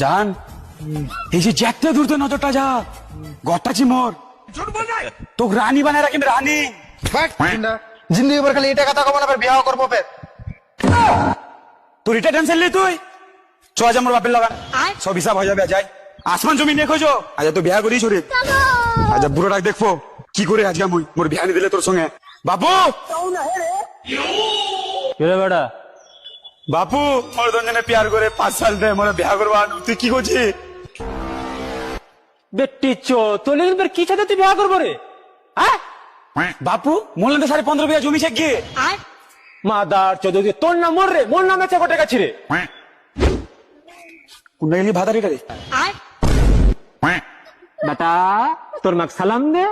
জান এই যে জ্যাকতে দূরতে নজরটা যা গটাছি মোর তো রানী বানায় রাখিম রানী जिंदगी भर खाली এটা কথা কব না, বিয়াহ করবো ফের। তোর এটা টেনশন লি তুই চ আজ আমার বাপের লাগান সব হিসাব হয়ে যাবে যাই আসমান জমি নিয়ে খোঁজো আজ তো বিয়া করি শরীর আজ বুড়োটাকে দেখবো কি করে আজকে মুই মোর বিয়া নি দিলে তোর সঙ্গে বাপু কেরে বেটা বাপু মোর দুজনে প্যার করে 5 সাল ধরে মোর বিয়া করবা তুই কি করছিস বেটি চো তো লেকিন पर কি চাতে তুই বিয়া করব রে হ্যাঁ বাপু মোর লন্দে 15.5 বিঘা জমি ছে গিয়ে মাদার চোদে তোর নাম মোর রে মোর নামে চেকটে কাছি রে কোনটা গেলি ভাতারিটা রে বেটা তোর মাক সালাম দে